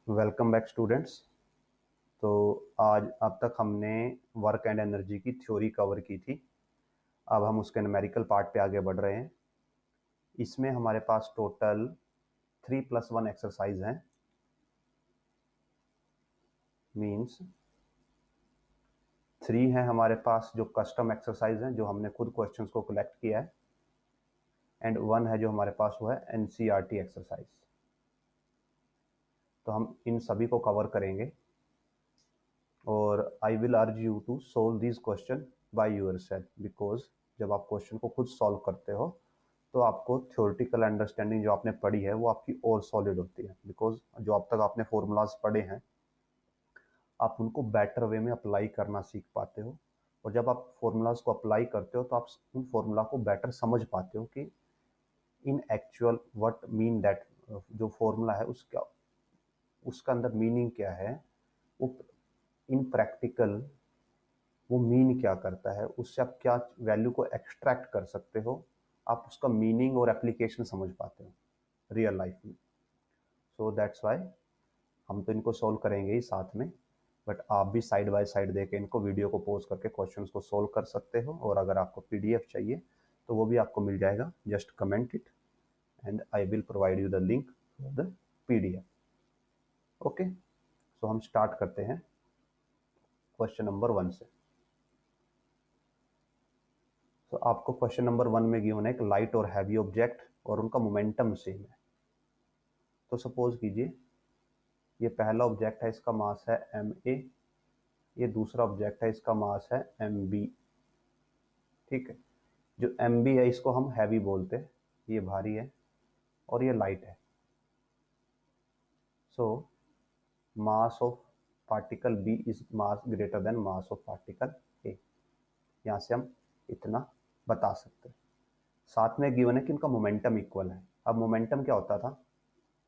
Welcome back students. तो आज अब तक हमने वर्क एंड एनर्जी की थ्योरी कवर की थी। अब हम उसके न्यूमेरिकल पार्ट पे आगे बढ़ रहे हैं। इसमें हमारे पास टोटल 3+1 एक्सरसाइज हैं। मींस 3 है हमारे पास जो कस्टम एक्सरसाइज हैं, जो हमने खुद क्वेश्चंस को कलेक्ट किया है, एंड 1 है जो हमारे पास वो है एनसीईआरटी एक्सरसाइज। तो हम इन सभी को कवर करेंगे और I will urge you to solve this question by yourself, because जब आप क्वेश्चन को खुद सॉल्व करते हो तो आपको थ्योरेटिकल अंडरस्टैंडिंग जो आपने पढ़ी है वो आपकी और सॉलिड होती है। बिकॉज जो अब तक आपने फॉर्मूलाज पढ़े हैं आप उनको बेटर वे में अप्लाई करना सीख पाते हो, और जब आप फॉर्मूलाज को अप्लाई करते हो तो आप उन फॉर्मूला को बेटर समझ पाते हो कि इन एक्चुअल व्हाट मीन दैट, जो फॉर्मूला है उसका उसका अंदर मीनिंग क्या है, वो इन प्रैक्टिकल वो मीन क्या करता है, उससे आप क्या वैल्यू को एक्सट्रैक्ट कर सकते हो, आप उसका मीनिंग और एप्लीकेशन समझ पाते हो रियल लाइफ में। सो दैट्स वाई हम तो इनको सोल्व करेंगे ही साथ में, बट आप भी साइड बाय साइड देके इनको वीडियो को पॉज करके क्वेश्चंस को सोल्व कर सकते हो। और अगर आपको पीडीएफ चाहिए तो वो भी आपको मिल जाएगा, just comment it and I will provide you the link for the PDF. Okay, so हम स्टार्ट करते हैं क्वेश्चन नंबर 1 से। तो आपको क्वेश्चन नंबर 1 में गिवन है एक लाइट और हैवी ऑब्जेक्ट और उनका मोमेंटम सेम है। तो सपोज कीजिए ये पहला ऑब्जेक्ट है, इसका मास है ma, ये दूसरा ऑब्जेक्ट है, इसका मास है mb। ठीक है, जो mb है इसको हम हैवी बोलते हैं, ये भारी है और ये लाइट है। So mass of particle b is mass greater than mass of particle a। यहाँ से हम इतना बता सकते हैं। साथ में गिवन है कि इनका मोमेंटम इक्वल है। अब मोमेंटम क्या होता था,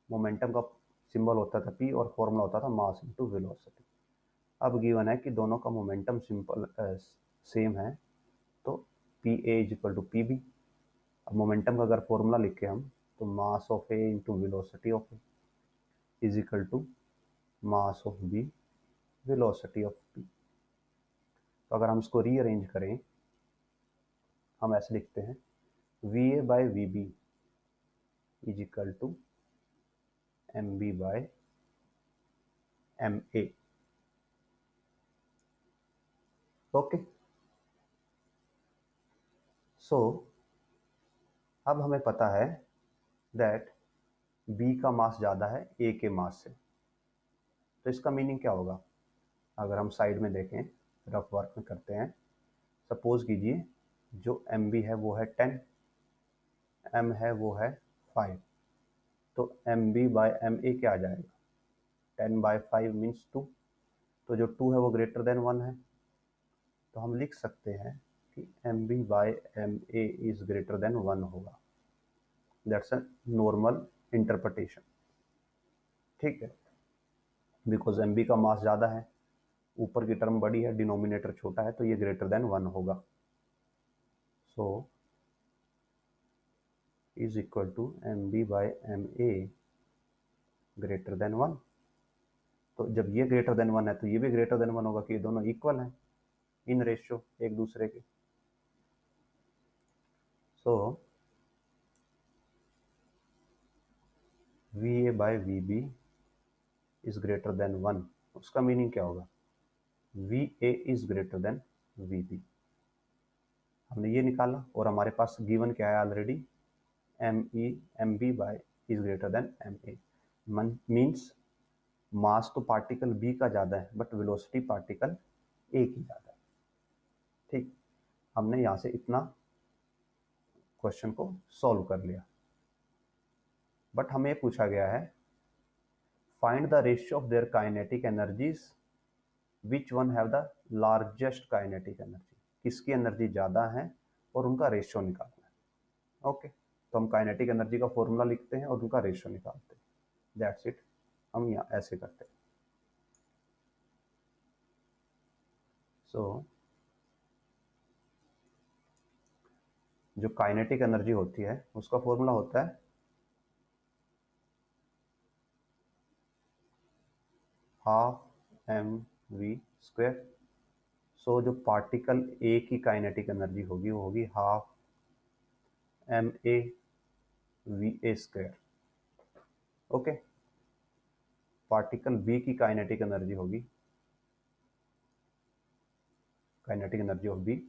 मोमेंटम का सिंबल होता था p और फॉर्मूला होता था मास इनटू वेलोसिटी। अब गिवन है कि दोनों का मोमेंटम सिंपल सेम है, तो P A is equal to P B. अब मोमेंटम का अगर फॉर्मूला लिखे हम तो mass of A into velocity of A is equal to mass of B velocity of P. तो अगर हम इसको रीअरेंज करें हम ऐसे लिखते हैं v A by we B is equal to M B by M a. Okay, so अब हमें पता है दैट बी का मास ज़्यादा है ए के मास से। तो इसका मीनिंग क्या होगा, अगर हम साइड में देखें रफ वर्क में करते हैं, सपोज कीजिए जो एम बी है वो है 10, एम है वो है 5, तो M B by M A क्या आ जाएगा, 10/5 मीन्स 2। तो जो 2 है वो ग्रेटर देन 1 है, तो हम लिख सकते हैं कि M B by M A is greater than 1 होगा। That's a normal interpretation. ठीक है, बिकॉज एम बी का मास ज़्यादा है, ऊपर की टर्म बड़ी है, डिनोमिनेटर छोटा है, तो ये ग्रेटर देन 1 होगा। So is equal to M B by M A greater than 1। तो जब ये ग्रेटर देन 1 है तो ये भी ग्रेटर देन 1 होगा, कि ये दोनों इक्वल हैं इन रेशियो एक दूसरे के। So V A by V B is greater than 1, उसका मीनिंग क्या होगा, V A is greater than V B. हमने ये निकाला और हमारे पास गिवन क्या है already, M B by is greater than M A. Means mass तो पार्टिकल बी का ज़्यादा है बट वेलोसिटी पार्टिकल ए की ज़्यादा है। ठीक, हमने यहाँ से इतना क्वेश्चन को सॉल्व कर लिया। बट हमें पूछा गया है find the ratio of their kinetic energies, which one have the largest kinetic energy, किसकी एनर्जी ज़्यादा है और उनका रेशियो निकालना है। ओके, तो हम काइनेटिक एनर्जी का फॉर्मूला लिखते हैं और उनका रेशियो निकालते हैं। दैट्स इट, हम यहाँ ऐसे करते हैं। सो जो काइनेटिक एनर्जी होती है उसका फॉर्मूला होता है half M V square. So जो पार्टिकल ए की काइनेटिक एनर्जी होगी वो होगी half M A V A square. Okay, particle B की काइनेटिक एनर्जी होगी, kinetic energy of B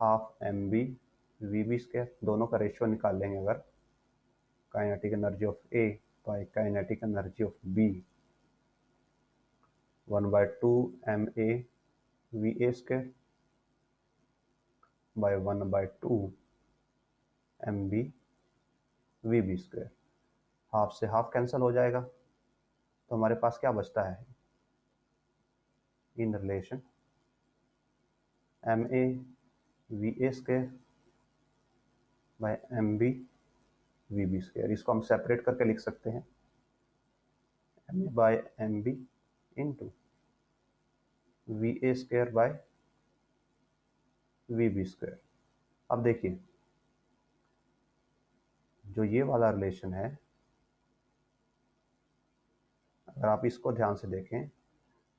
half M B V B square. दोनों का रेशियो निकाल लेंगे अगर, kinetic energy of A by kinetic energy of B 1/2 M A V A square by 1/2 M B V B square. Half से half cancel हो जाएगा, तो हमारे पास क्या बचता है in relation M A V A square by M B V B square. इसको हम सेपरेट करके लिख सकते हैं M A by M B into V A square by we B square. अब देखिए जो ये वाला रिलेशन है, अगर आप इसको ध्यान से देखें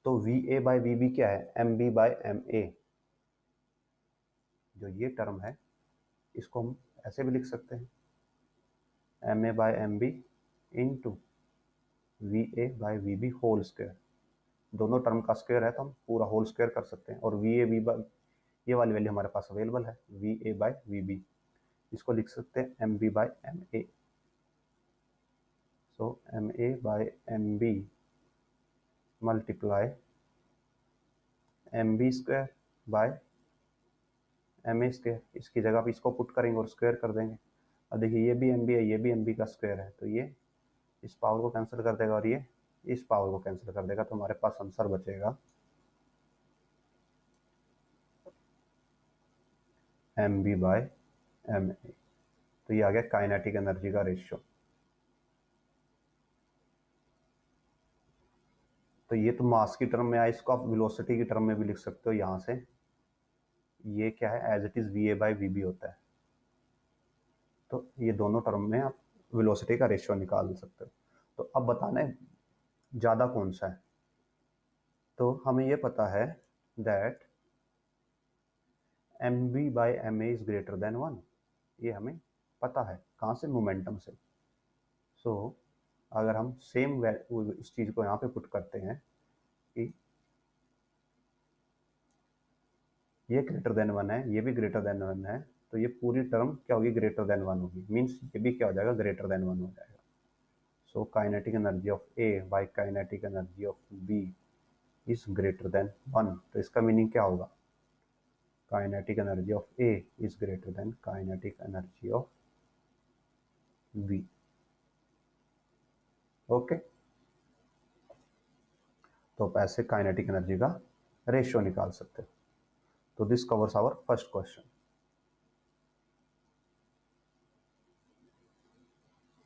तो V A by we B क्या है, M B by M A. जो ये टर्म है इसको हम ऐसे भी लिख सकते हैं M A by M B into V A by we B whole square. दोनों टर्म का स्क्वायर है तो हम पूरा होल स्क्वायर कर सकते हैं, और वी ए वी बाय ये वाली वैल्यू हमारे पास अवेलेबल है V A by we B. इसको लिख सकते हैं M B by M A. So M A by M B multiply M B square by M A square. इसकी जगह आप इसको पुट करेंगे और स्क्वायर कर देंगे। अब देखिए ये भी एम बी है, ये भी एम बी का स्क्वायर है, तो ये इस पावर को कैंसिल कर देगा और ये इस पावर को कैंसिल कर देगा, तो हमारे पास आंसर बचेगा M B by M A. तो ये आ गया काइनेटिक एनर्जी का रेशियो। तो ये तो मास की टर्म में आया, इसको आप वेलोसिटी की टर्म में भी लिख सकते हो। यहाँ से ये क्या है, as it is V A by we B होता है। तो ये दोनों टर्म में आप वेलोसिटी का रेशियो निकाल सकते हो। तो अब बताना है ज़्यादा कौन सा है। तो हमें ये पता है that M B by M A is greater than 1। ये हमें पता है कहाँ से, मोमेंटम से। सो अगर हम सेम इस चीज़ को यहाँ पे पुट करते हैं कि ये ग्रेटर देन 1 है, ये भी ग्रेटर देन 1 है, तो ये पूरी टर्म क्या होगी, ग्रेटर देन 1 होगी। मीन्स ये भी क्या हो जाएगा, ग्रेटर देन 1 हो जाएगा। So kinetic energy of A by kinetic energy of B is greater than 1। तो इसका मीनिंग क्या होगा, kinetic energy of A is greater than kinetic energy of B. Okay, तो आप ऐसे काइनेटिक एनर्जी का रेशियो निकाल सकते हो। तो this covers our first question.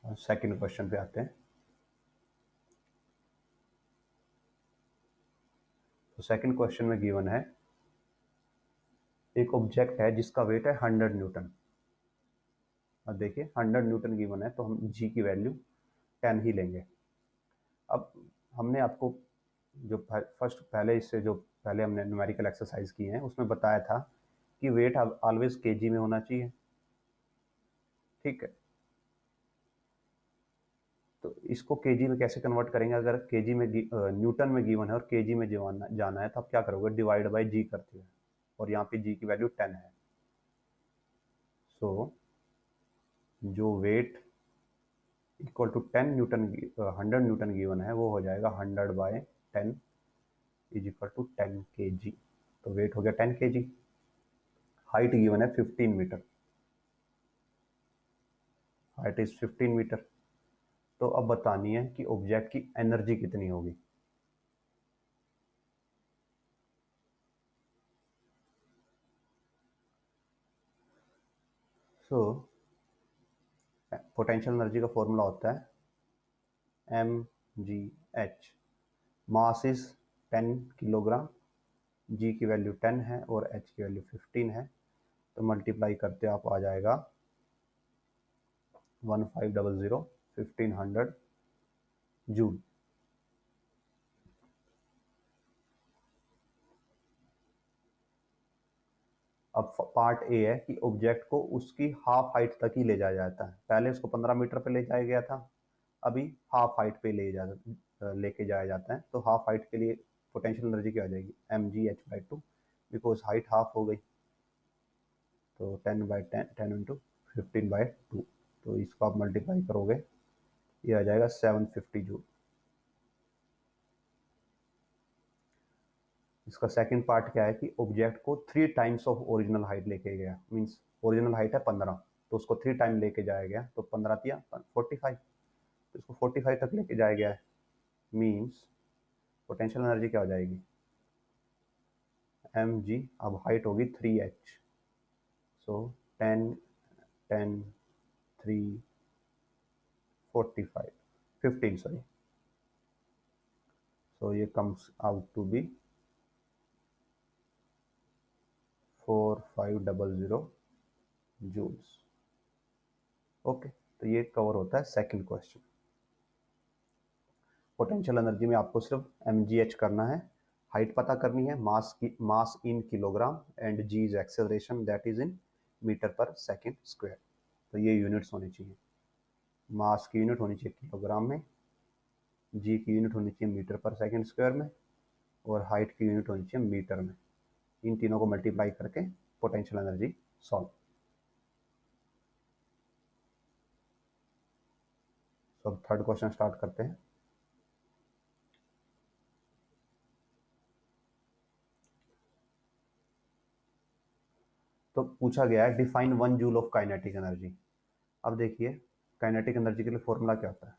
Second question पे आते हैं। तो सेकंड क्वेश्चन में गिवन है एक ऑब्जेक्ट है जिसका वेट है 100 न्यूटन। अब देखिए 100 न्यूटन गिवन है तो हम जी की वैल्यू 10 ही लेंगे। अब हमने आपको जो फर्स्ट पहले इससे जो पहले हमने न्यूमेरिकल एक्सरसाइज की है उसमें बताया था कि वेट ऑलवेज केजी में होना चाहिए। ठीक है, तो इसको केजी में कैसे कन्वर्ट करेंगे, अगर केजी में न्यूटन में गिवन है और केजी में जाना है तो आप क्या करोगे, डिवाइड बाय जी करते हैं, और यहाँ पे जी की वैल्यू 10 है। सो जो weight equal to 10 newton 100 newton given है वो हो जाएगा 100 बाय 10 इज इक्वल टू 10 के जी। तो वेट हो गया 10 के जी। हाइट गिवन है 15 मीटर, हाइट इज 15 मीटर। तो अब बतानी है कि ऑब्जेक्ट की एनर्जी कितनी होगी। सो पोटेंशियल एनर्जी का फॉर्मूला होता है M ji H. Mass is 10 kilogram, G की वैल्यू 10 है और एच की वैल्यू 15 है। तो मल्टीप्लाई करते आप आ जाएगा 1500 1500 जूल। अब पार्ट ए है कि ऑब्जेक्ट को उसकी हाफ हाइट तक ही ले जाया जाता है। पहले उसको 15 मीटर पे ले जाया गया था, अभी हाफ हाइट पे लेके जाया जाता है। तो हाफ हाइट के लिए पोटेंशियल एनर्जी क्या हो जाएगी, mgh/2, बिकॉज हाइट हाफ हो गई। तो 10/10, 10 × 15/2, तो इसको आप मल्टीप्लाई करोगे, ये आ जाएगा 750 जूल। इसका सेकंड पार्ट क्या है कि ऑब्जेक्ट को 3 टाइम्स ऑफ ओरिजिनल हाइट लेके गया, मींस ओरिजिनल हाइट है 15, तो उसको 3 टाइम लेके जाया गया, तो 15 दिया 45, तो इसको 45 तक लेके जाया गया है। मींस पोटेंशियल एनर्जी क्या हो जाएगी, mg, अब हाइट होगी 3h, सो 10 10 3 45 15, सॉरी, सो ये comes out to be 4500 joules. Okay, तो ये कवर होता है सेकंड क्वेश्चन। पोटेंशियल एनर्जी में आपको सिर्फ mgh करना है, हाइट पता करनी है, mass in kilogram, and g is acceleration, that is in metre per second square. तो ये यूनिट्स होनी चाहिए, मास की यूनिट होनी चाहिए किलोग्राम में, g की यूनिट होनी चाहिए मीटर पर सेकंड स्क्वायर में, और हाइट की यूनिट होनी चाहिए मीटर में। इन तीनों को मल्टीप्लाई करके पोटेंशियल एनर्जी सॉल्व। तो अब थर्ड क्वेश्चन स्टार्ट करते हैं। तो पूछा गया है define 1 joule of kinetic energy. अब देखिए काइनेटिक एनर्जी के लिए फॉर्मूला क्या होता है,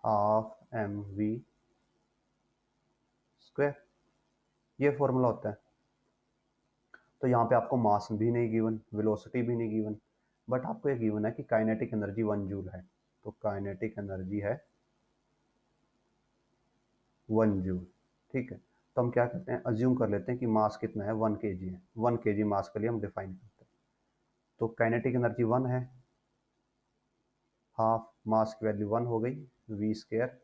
हाफ mv स्क्वायर, ये फॉर्मूला होता है। तो यहाँ पे आपको मास भी नहीं गिवन, वेलोसिटी भी नहीं गिवन, बट आपको ये गिवन है कि काइनेटिक एनर्जी 1 जूल है। तो काइनेटिक एनर्जी है 1 जूल, ठीक है। तो हम क्या करते हैं, अज्यूम कर लेते हैं कि मास कितना है, 1 kg है। 1 kg मास के लिए हम डिफाइन करते हैं। तो काइनेटिक एनर्जी 1 है, हाफ मास की वैल्यू 1 हो गई, V square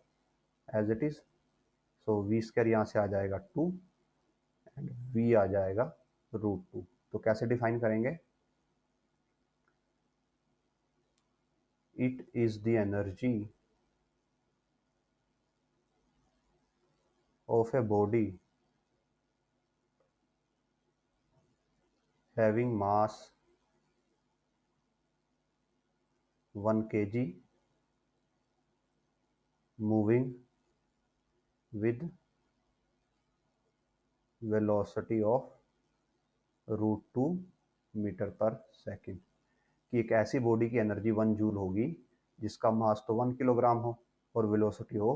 as it is. So V square यहाँ से आ जाएगा 2, एंड वी आ जाएगा √2। तो कैसे डिफाइन करेंगे, it is the energy of a body having mass 1 kg moving with velocity of √2 metre per second. कि एक ऐसी बॉडी की एनर्जी 1 जूल होगी जिसका मास तो 1 किलोग्राम हो और वेलोसिटी हो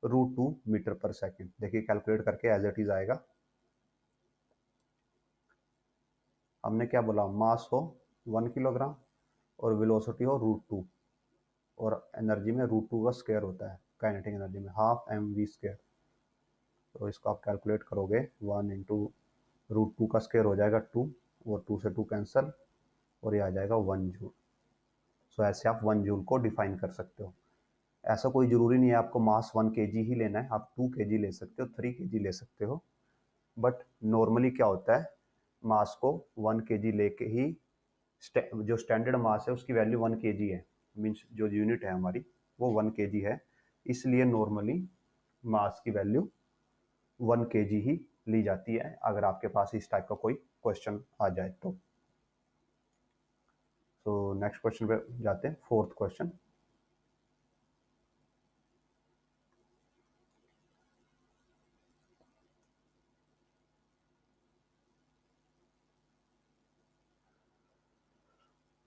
√2 मीटर पर सेकेंड। देखिए कैलकुलेट करके एज इट इज आएगा। हमने क्या बोला, मास हो 1 किलोग्राम और वेलोसिटी हो √2, और एनर्जी में √2 का स्क्वायर होता है काइनेटिक एनर्जी में, हाफ mv स्क्वायर। तो इसको आप कैलकुलेट करोगे, 1 × √2 का स्क्वायर हो जाएगा 2, और 2 से 2 कैंसिल, और ये आ जाएगा 1 जूल। सो ऐसे आप 1 जूल को डिफाइन कर सकते हो। ऐसा कोई ज़रूरी नहीं है आपको मास 1 kg ही लेना है, आप 2 kg ले सकते हो, 3 kg ले सकते हो। बट नॉर्मली क्या होता है, मास को 1 kg लेके ही जो स्टैंडर्ड मास है उसकी वैल्यू 1 kg है, मीन्स जो यूनिट है हमारी वो 1 kg है। इसलिए नॉर्मली मास की वैल्यू 1 kg ही ली जाती है अगर आपके पास इस टाइप का कोई क्वेश्चन आ जाए तो। तो नेक्स्ट क्वेश्चन पे जाते हैं, फोर्थ क्वेश्चन।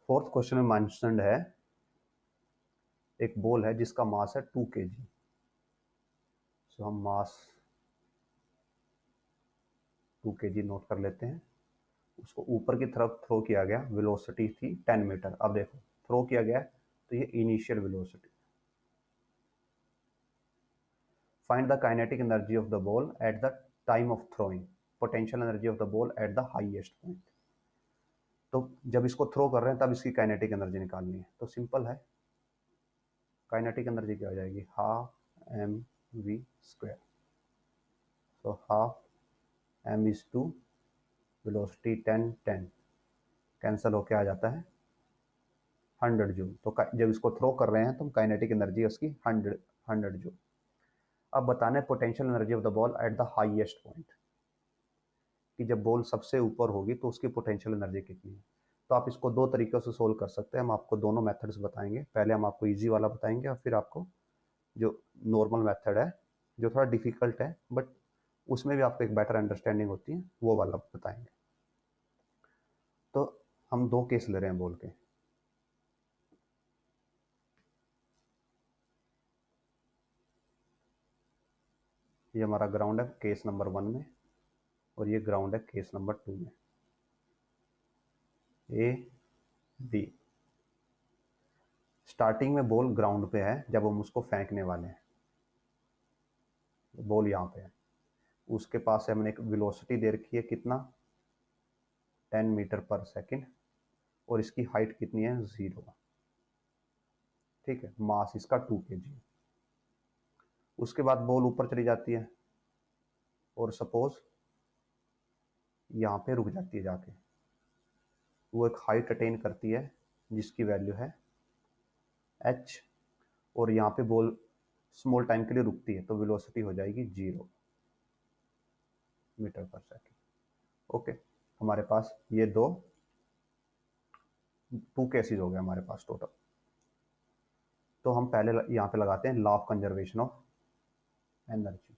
फोर्थ क्वेश्चन में मेंशन्ड है एक बॉल है जिसका मास है 2 kg। सो हम मास 2 kg नोट कर लेते हैं। उसको ऊपर की तरफ थ्रो किया गया, वेलोसिटी थी 10 मीटर। अब देखो थ्रो किया गया है तो ये initial velocity. Find the kinetic energy of the ball at the time of throwing, potential energy of the ball at the highest point. तो जब इसको थ्रो कर रहे हैं तब इसकी काइनेटिक एनर्जी निकालनी है। तो सिंपल है, काइनेटिक एनर्जी क्या हो जाएगी, half mv square. So half m is 2 velocity 10 10 cancel होके आ जाता है 100 जूल। तो जब इसको थ्रो कर रहे हैं तो काइनेटिक एनर्जी उसकी 100 जूल। अब बताना है potential energy of the ball at the highest point, कि जब बॉल सबसे ऊपर होगी तो उसकी पोटेंशियल एनर्जी कितनी है। तो आप इसको दो तरीक़ों से सोल्व कर सकते हैं। हम आपको दोनों मेथड्स बताएंगे। पहले हम आपको इजी वाला बताएंगे और फिर आपको जो नॉर्मल मेथड है, जो थोड़ा डिफिकल्ट है बट उसमें भी आपको एक बेटर अंडरस्टैंडिंग होती है, वो वाला बताएंगे। तो हम दो केस ले रहे हैं बॉल के। ये हमारा ग्राउंड है केस नंबर 1 में, और ये ग्राउंड है केस नंबर 2 में। A B. स्टार्टिंग में बॉल ग्राउंड पे है जब हम उसको फेंकने वाले हैं, बॉल यहाँ पे है, उसके पास है हमने एक वेलोसिटी दे रखी है कितना 10 मीटर पर सेकंड, और इसकी हाइट कितनी है 0। ठीक है, मास इसका 2 kg। उसके बाद बॉल ऊपर चली जाती है और सपोज यहाँ पे रुक जाती है जाके, वो एक हाइट अटेन करती है जिसकी वैल्यू है h, और यहाँ पे बॉल स्मॉल टाइम के लिए रुकती है तो वेलोसिटी हो जाएगी 0 मीटर पर सेकंड। ओके, हमारे पास ये दो 2 केसेस हो गए हमारे पास टोटल। तो हम पहले यहाँ पे लगाते हैं law of conservation of energy.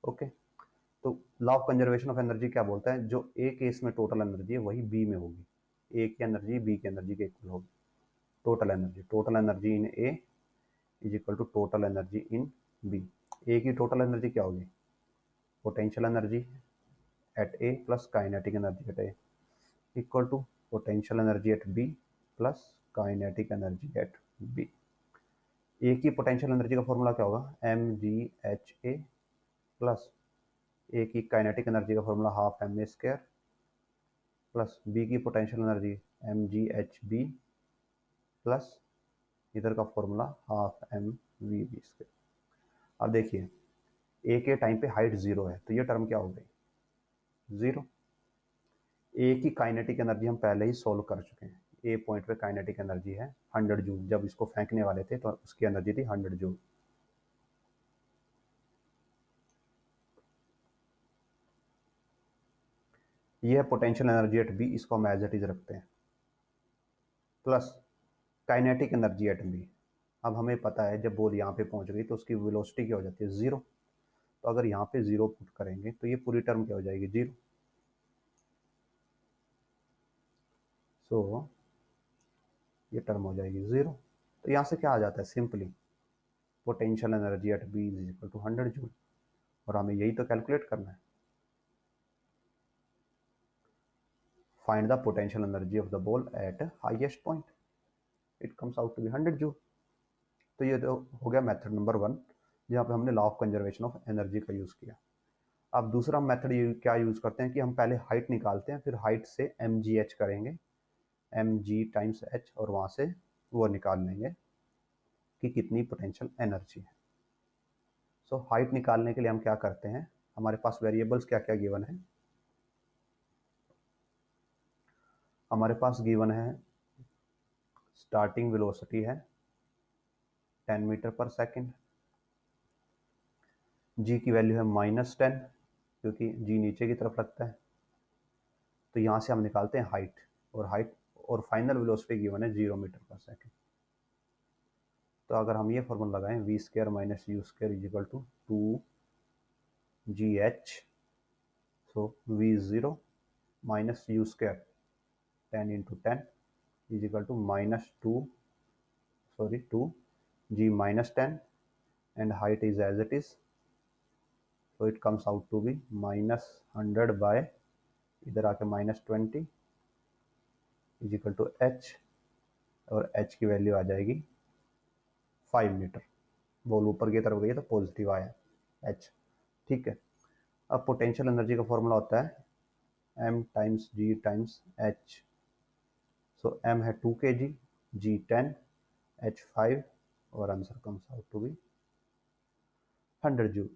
Okay, तो law of conservation of energy क्या बोलता है, जो ए केस में टोटल एनर्जी है वही बी में होगी। ए की एनर्जी बी की एनर्जी के इक्वल होगी। Total energy in A is equal to total energy in B. A की टोटल एनर्जी क्या होगी, potential energy at A plus kinetic energy at A equal to potential energy at B plus kinetic energy at B. A की potential energy का formula क्या होगा, m ji h A plus A की kinetic energy का formula half M A square plus B की potential energy m जी h B plus इधर का formula half M v B square. अब देखिए ए के टाइम पे हाइट 0 है तो ये टर्म क्या हो गई 0। ए की काइनेटिक एनर्जी हम पहले ही सोल्व कर चुके हैं। ए पॉइंट पे काइनेटिक एनर्जी है 100 जूल, जब इसको फेंकने वाले थे तो उसकी एनर्जी थी 100 जूल। ये है पोटेंशियल एनर्जी एट बी, इसको हम एज इट इज रखते हैं, plus kinetic energy at B. अब हमें पता है जब बॉल यहाँ पे पहुंच गई तो उसकी वेलोसिटी क्या हो जाती है 0। तो अगर यहाँ पे 0 पुट करेंगे तो ये पूरी टर्म क्या हो जाएगी 0। सो ये टर्म हो जाएगी 0। तो यहाँ से क्या आ जाता है simply potential energy at B is equal to 100 joule, और हमें यही तो कैलकुलेट करना है। Find the potential energy of the ball at highest point, it comes out to be 100 joule. तो ये तो हो गया मेथड नंबर 1, जहाँ पे हमने law of conservation of energy का यूज़ किया। अब दूसरा मेथड क्या यूज़ करते हैं कि हम पहले हाइट निकालते हैं, फिर हाइट से एम जी एच करेंगे, एम जी टाइम्स एच, और वहाँ से वो निकाल लेंगे कि कितनी पोटेंशियल एनर्जी है। सो हाइट निकालने के लिए हम क्या करते हैं, हमारे पास वेरिएबल्स क्या क्या गिवन है। हमारे पास गिवन है स्टार्टिंग वेलोसिटी है 10 मीटर पर सेकंड, जी की वैल्यू है -10 क्योंकि जी नीचे की तरफ लगता है। तो यहाँ से हम निकालते हैं हाइट और फाइनल वेलोसिटी गिवन है 0 मीटर पर सेकंड। तो अगर हम ये फॉर्मूला लगाएं V square minus U square is equal to 2GH, so V0 minus U square 10 into 10 is equal to -2G minus 10, and height is as it is, so it comes out to be -100 by इधर आके -20 is equal to H, और H की value आ जाएगी 5 metre. Ball ऊपर की तरफ गई है तो पॉजिटिव आया H। ठीक है, अब पोटेंशियल एनर्जी का फॉर्मूला होता है M times G times H। So M है 2 kg, G 10, H 5 और answer comes out to be 100 joule.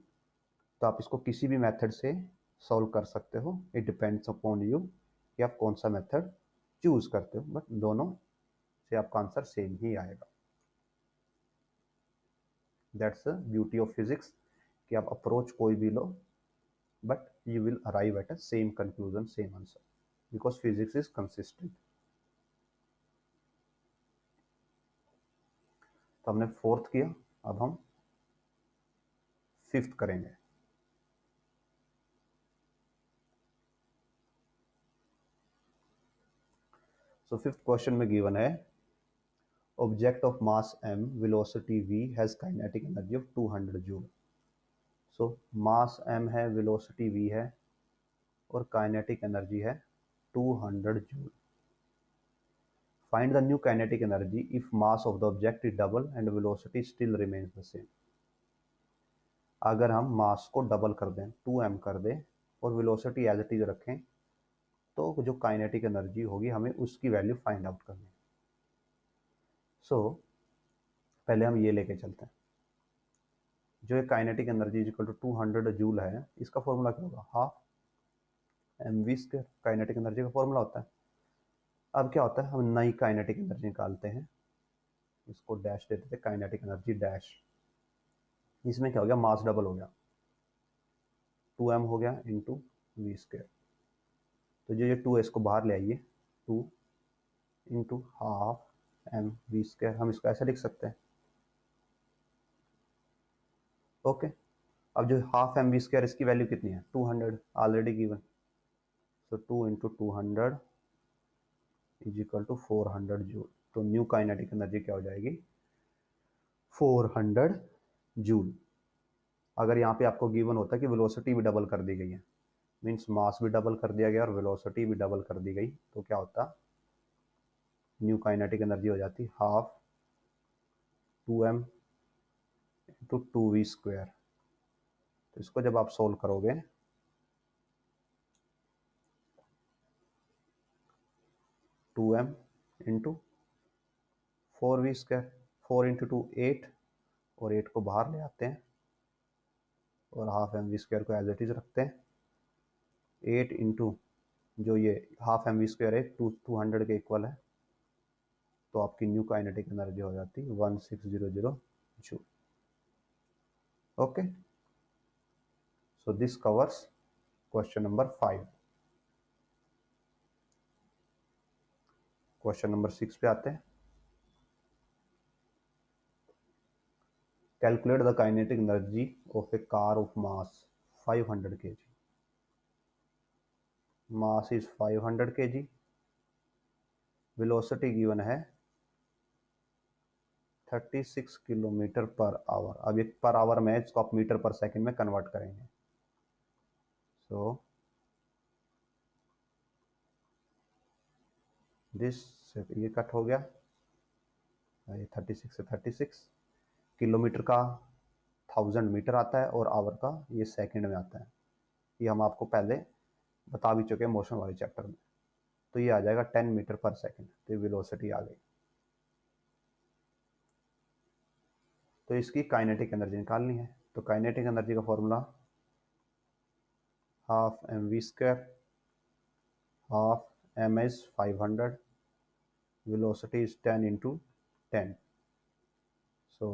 तो आप इसको किसी भी मेथड से सॉल्व कर सकते हो, इट डिपेंड्स अपॉन यू कि आप कौन सा मेथड चूज करते हो, बट दोनों से आपका आंसर सेम ही आएगा। That's the beauty of physics कि आप अप्रोच कोई भी लो but you will arrive at a same conclusion, same answer, because physics is consistent. तो हमने फोर्थ किया, अब हम फिफ्थ करेंगे। सो फिफ्थ क्वेश्चन में गिवन है object of mass m, velocity v has kinetic energy of 200 joule. So mass m है, velocity v है और काइनेटिक एनर्जी है 200 joule. Find the new kinetic energy if mass of the object is double and velocity still remains the same. अगर हम मास को double कर दें, 2m कर दें और वेलोसिटी एज इट इज रखें, तो जो काइनेटिक एनर्जी होगी हमें उसकी वैल्यू फाइंड आउट करनी है। सो पहले हम ये लेके चलते हैं, जो एक kinetic energy equal to 200 joule है, इसका फॉर्मूला क्या होगा, हाफ mv²। काइनेटिक एनर्जी का फॉर्मूला होता है। अब क्या होता है, हम नई काइनेटिक एनर्जी निकालते हैं, इसको डैश देते थे, काइनेटिक एनर्जी डैश। इसमें क्या हो गया, मास डबल हो गया, 2m हो गया इंटू v²। तो जो ये 2 इसको बाहर ले आइए, 2 इंटू हाफ mv²। हम इसको ऐसे लिख सकते हैं, ओके। अब जो हाफ mv² इसकी वैल्यू कितनी है, 200 already given. So 2 into 200 is equal to 400 joule. तो न्यू काइनेटिक एनर्जी क्या हो जाएगी, 400 जूल। अगर यहाँ पे आपको गिवन होता कि वेलोसिटी भी डबल कर दी गई है, मीन्स मास भी डबल कर दिया गया और वेलोसिटी भी डबल कर दी गई, तो क्या होता, न्यू काइनेटिक एनर्जी हो जाती हाफ 2m इंटू 2v²। तो इसको जब आप सोल्व करोगे, to M into 4v², 4 into 2 8, और 8 को बाहर ले आते हैं और हाफ mv² को एज इट इज रखते हैं। 8 इंटू जो ये हाफ mv² है 200 के इक्वल है, तो आपकी न्यू काइनेटिक एनर्जी हो जाती 1600 joule. Okay, so this covers question number 5। Question number 6 पे आते हैं। Calculate the kinetic energy of A car of mass 500 kg। Mass is 500 kg, velocity given है 36 किलोमीटर पर आवर। अब ये पर आवर में, इसको आप मीटर पर सेकंड में कन्वर्ट करेंगे। सो दिस, ये कट हो गया, ये 36 से 36, किलोमीटर का 1000 मीटर आता है और आवर का ये सेकंड में आता है। ये हम आपको पहले बता भी चुके हैं मोशन वाले चैप्टर में। तो ये आ जाएगा 10 मीटर पर सेकंड। तो ये वेलोसिटी आ गई। तो इसकी काइनेटिक एनर्जी निकालनी है। तो काइनेटिक एनर्जी का formula half mv², half m is 500, velocity is 10 into 10, so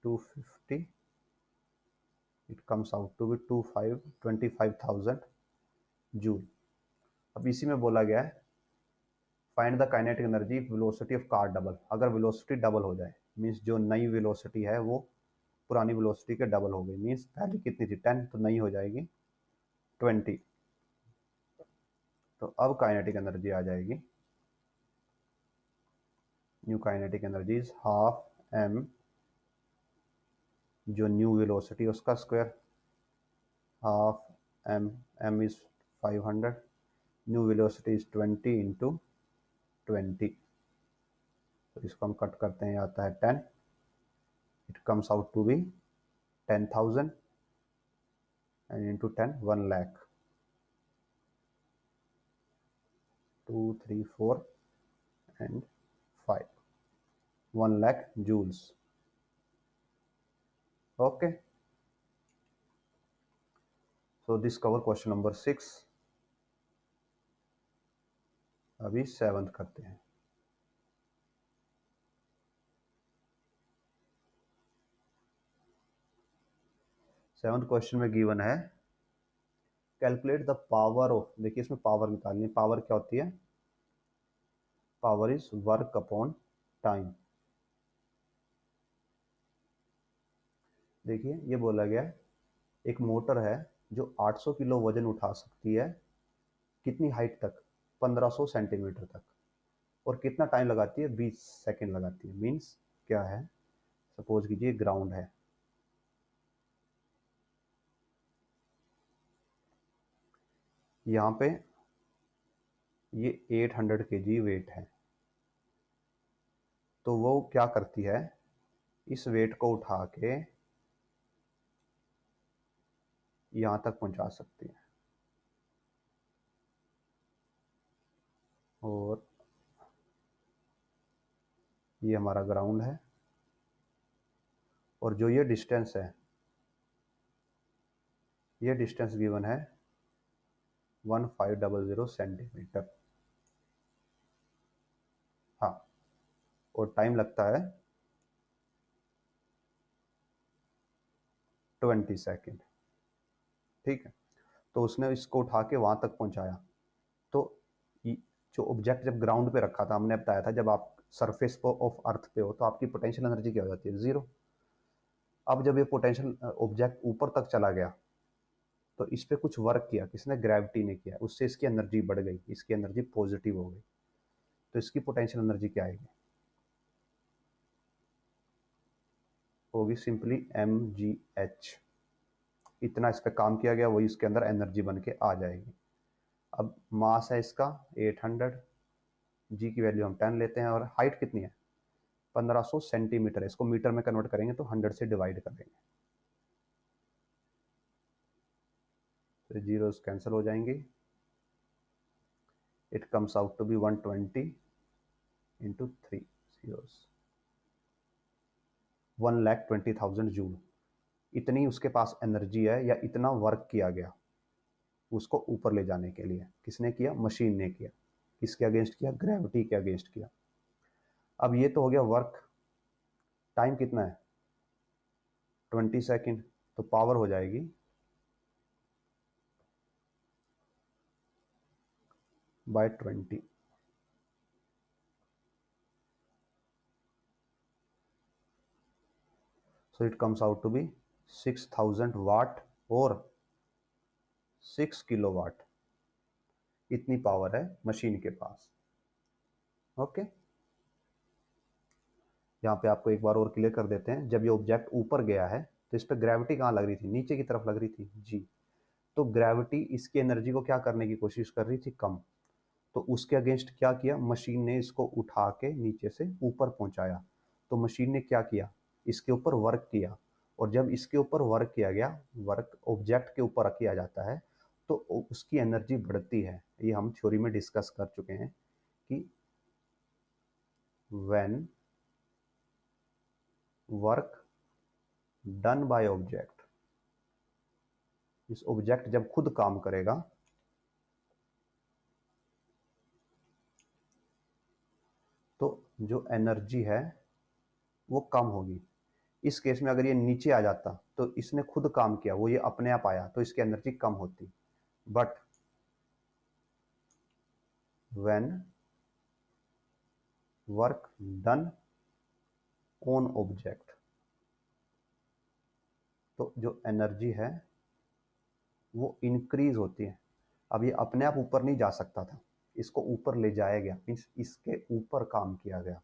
250, it comes out to be 25,000 joule. अब इसी में बोला गया है find the kinetic energy velocity of car double. अगर वेलोसिटी डबल हो जाए, मीन्स जो नई वेलोसिटी है वो पुरानी वेलोसिटी के डबल हो गई, मीन्स पहले कितनी थी 10, तो नई हो जाएगी 20। तो अब काइनेटिक एनर्जी आ जाएगी, new kinetic energy is half m, जो न्यू वेलोसिटी उसका square, half m is 500, new velocity is 20 into 20। तो इसको हम कट करते हैं, आता है 10, it comes out to be 10,000 and into 10 1 lakh, 2 3 4 and 5, 1 lakh joules. Okay, so this cover question number 6। अभी 7th करते हैं। सेवंथ क्वेश्चन में गिवन है कैलकुलेट द पावर ऑफ, देखिए इसमें पावर निकालनी है। पावर क्या होती है? Power is work upon time. देखिए ये बोला गया है एक मोटर है जो 800 किलो वजन उठा सकती है, कितनी हाइट तक? 1500 सेंटीमीटर तक। और कितना टाइम लगाती है? 20 सेकंड लगाती है। मींस क्या है? सपोज कीजिए ग्राउंड है, यहाँ पे ये 800 kg वेट है, तो वो क्या करती है, इस वेट को उठा के यहाँ तक पहुँचा सकती है। और ये हमारा ग्राउंड है, और जो ये डिस्टेंस है, ये डिस्टेंस गिवन है 1500 सेंटीमीटर। हाँ, और टाइम लगता है 20 सेकेंड। ठीक है, तो उसने इसको उठा के वहाँ तक पहुँचाया। तो जो ऑब्जेक्ट जब ग्राउंड पे रखा था, हमने बताया था जब आप सरफेस ऑफ अर्थ पे हो तो आपकी पोटेंशियल एनर्जी क्या हो जाती है? 0। अब जब ये पोटेंशियल ऑब्जेक्ट ऊपर तक चला गया तो इस पे कुछ वर्क किया, किसने? ग्रेविटी ने किया। उससे इसकी एनर्जी बढ़ गई, इसकी एनर्जी पॉजिटिव हो गई। तो इसकी पोटेंशियल एनर्जी क्या आएगी? होगी सिंपली mgh। इतना इस पे काम किया गया, वही इसके अंदर एनर्जी बन के आ जाएगी। अब मास है इसका 800, जी की वैल्यू हम 10 लेते हैं, और हाइट कितनी है? 1500 सेंटीमीटर है। इसको मीटर में कन्वर्ट करेंगे तो 100 से डिवाइड कर देंगे, तो जीरोस कैंसिल हो जाएंगे। It comes out to be 120 into 3 zeros, 1,20,000 joule. इतनी उसके पास एनर्जी है, या इतना वर्क किया गया उसको ऊपर ले जाने के लिए। किसने किया? मशीन ने किया। किसके अगेंस्ट किया? ग्रेविटी के अगेंस्ट किया। अब ये तो हो गया वर्क। टाइम कितना है? 20 सेकेंड। तो पावर हो जाएगी by 20। So it comes out to be 6000 watt और 6 किलोवाट। इतनी पावर है मशीन के पास। ओके, यहाँ पे आपको एक बार और क्लियर कर देते हैं। जब ये ऑब्जेक्ट ऊपर गया है तो इस पर ग्रेविटी कहाँ लग रही थी? नीचे की तरफ लग रही थी, जी। तो ग्रेविटी इसकी एनर्जी को क्या करने की कोशिश कर रही थी? कम। तो उसके अगेंस्ट क्या किया? मशीन ने इसको उठा के नीचे से ऊपर पहुंचाया। तो मशीन ने क्या किया? इसके ऊपर वर्क किया। और जब इसके ऊपर वर्क किया गया, वर्क ऑब्जेक्ट के ऊपर किया जाता है तो उसकी एनर्जी बढ़ती है। ये हम थ्योरी में डिस्कस कर चुके हैं कि when work done by object, इस ऑब्जेक्ट जब खुद काम करेगा तो जो एनर्जी है वो कम होगी। इस केस में अगर ये नीचे आ जाता तो इसने खुद काम किया, वो ये अपने आप आया, तो इसकी एनर्जी कम होती। But when work done on object, तो जो एनर्जी है वो इंक्रीज होती है। अब ये अपने आप ऊपर नहीं जा सकता था, इसको ऊपर ले जाया गया, मीन्स इसके ऊपर काम किया गया।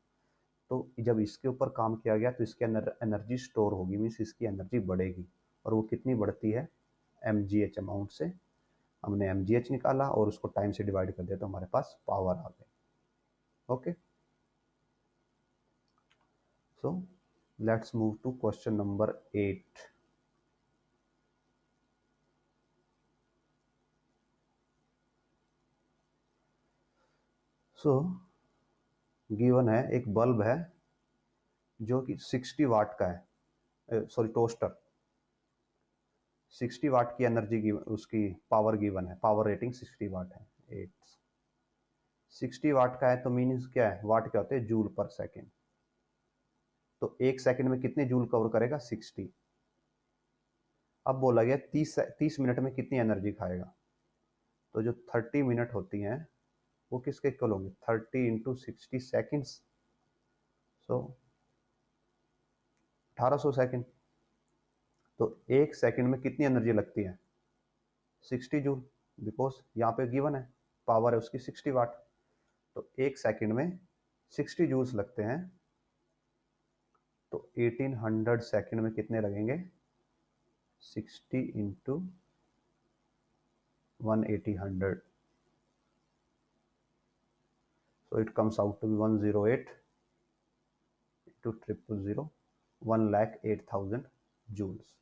तो जब इसके ऊपर काम किया गया तो इसके अंदर एनर्जी स्टोर होगी, मीन्स इसकी एनर्जी बढ़ेगी। और वो कितनी बढ़ती है? mgh अमाउंट से। हमने mgh निकाला और उसको टाइम से डिवाइड कर दिया तो हमारे पास पावर आ गई। Okay, so let's move to question number 8। So given है एक बल्ब है जो कि 60 वाट का है, सॉरी टोस्टर, 60 वाट की एनर्जी उसकी पावर गिवन है, पावर रेटिंग 60 वाट है। 8 60 वाट का है तो मीन्स क्या है, वाट क्या होते हैं, जूल पर सेकेंड। तो 1 सेकंड में कितने जूल कवर करेगा, 60। अब बोला गया 30 मिनट में कितनी एनर्जी खाएगा। तो जो 30 मिनट होती हैं वो किसके इक्वल होंगे, 30 इंटू 60 सेकेंड्स, सो 1800 सेकेंड। तो 1 सेकंड में कितनी एनर्जी लगती है, 60 जूल, बिकॉज यहाँ पे गिवन है पावर है उसकी 60 वाट। तो 1 सेकंड में 60 जूल्स लगते हैं। तो 1800 सेकंड में कितने लगेंगे, 60 into 180 so it comes out to be 108 into 000 1,08,000 joules.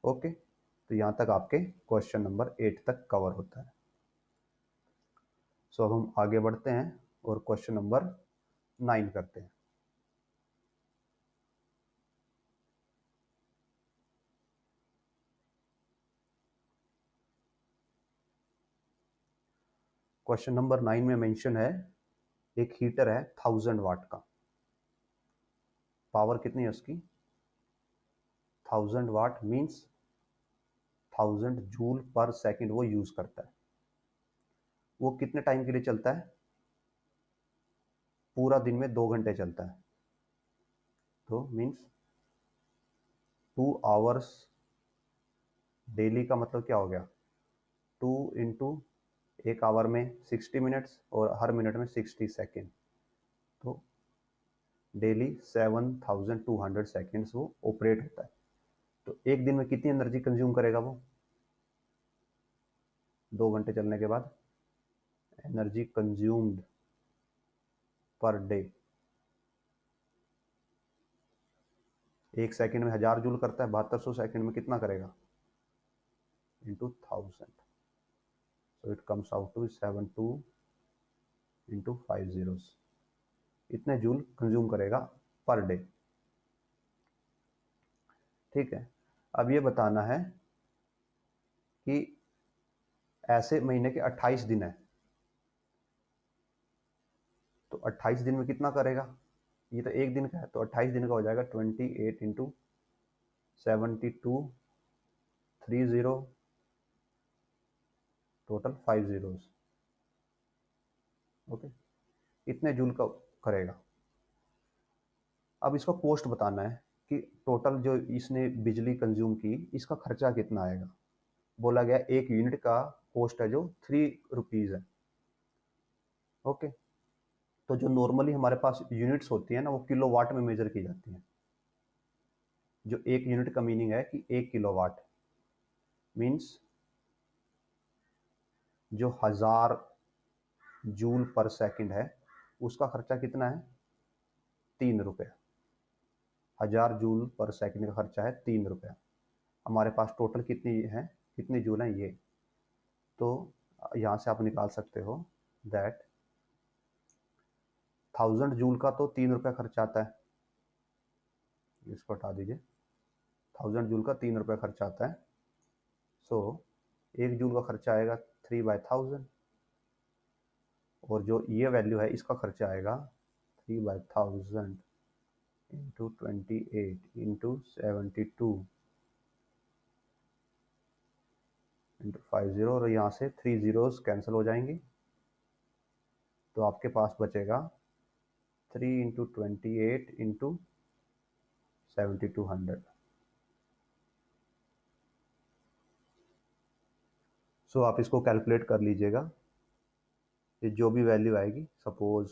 Okay, तो यहां तक आपके क्वेश्चन नंबर 8 तक कवर होता है। सो अब हम आगे बढ़ते हैं और क्वेश्चन नंबर 9 करते हैं। क्वेश्चन नंबर 9 में मेंशन है, एक हीटर है 1000 वाट का, पावर कितनी है उसकी, 1000 वाट मींस 1000 जूल पर सेकंड वो यूज करता है। वो कितने टाइम के लिए चलता है, पूरा दिन में 2 घंटे चलता है। तो मींस 2 आवर्स डेली का मतलब क्या हो गया, 2 इंटू 1 आवर में 60 मिनट्स और हर मिनट में 60 सेकेंड। तो डेली 7200 सेकेंड्स वो ऑपरेट होता है। तो एक दिन में कितनी एनर्जी कंज्यूम करेगा वो, 2 घंटे चलने के बाद, energy consumed per day, 1 second में 1000 जूल करता है, 7200 सेकंड में कितना करेगा, into 1000। So it comes out to 72 into 5 zeros, इतने जूल कंज्यूम करेगा पर डे। ठीक है, अब ये बताना है कि ऐसे महीने के 28 दिन है, तो 28 दिन में कितना करेगा, ये तो एक दिन का है, तो 28 दिन का हो जाएगा 28 इंटू 72 30 टोटल 5 zeros। ओके, इतने जूल का करेगा। अब इसका कॉस्ट बताना है कि टोटल जो इसने बिजली कंज्यूम की इसका खर्चा कितना आएगा। बोला गया 1 यूनिट का कॉस्ट है जो 3 रुपीज है। ओके, तो जो नॉर्मली हमारे पास यूनिट्स होती है ना वो किलोवाट में मेजर की जाती हैं। जो 1 यूनिट का मीनिंग है कि 1 किलोवाट मीन्स जो 1000 जूल पर सेकंड है उसका खर्चा कितना है, 3 रुपये। 1000 जूल पर सेकंड का खर्चा है 3 रुपया। हमारे पास टोटल कितनी है, कितनी जूल है ये, तो यहाँ से आप निकाल सकते हो दैट 1000 जूल का तो 3 रुपया खर्चा आता है, इसको हटा दीजिए, 1000 जूल का 3 रुपया खर्चा आता है। सो 1 जूल का खर्चा आएगा 3/1000, और जो ये वैल्यू है इसका खर्चा आएगा 3/1000 इंटू 28 इंटू 72 इंटू 50, और यहाँ से 3 zeros कैंसिल हो जाएंगी, तो आपके पास बचेगा 3 इंटू 28 इंटू 7200। सो आप इसको कैलकुलेट कर लीजिएगा, ये जो भी वैल्यू आएगी, सपोज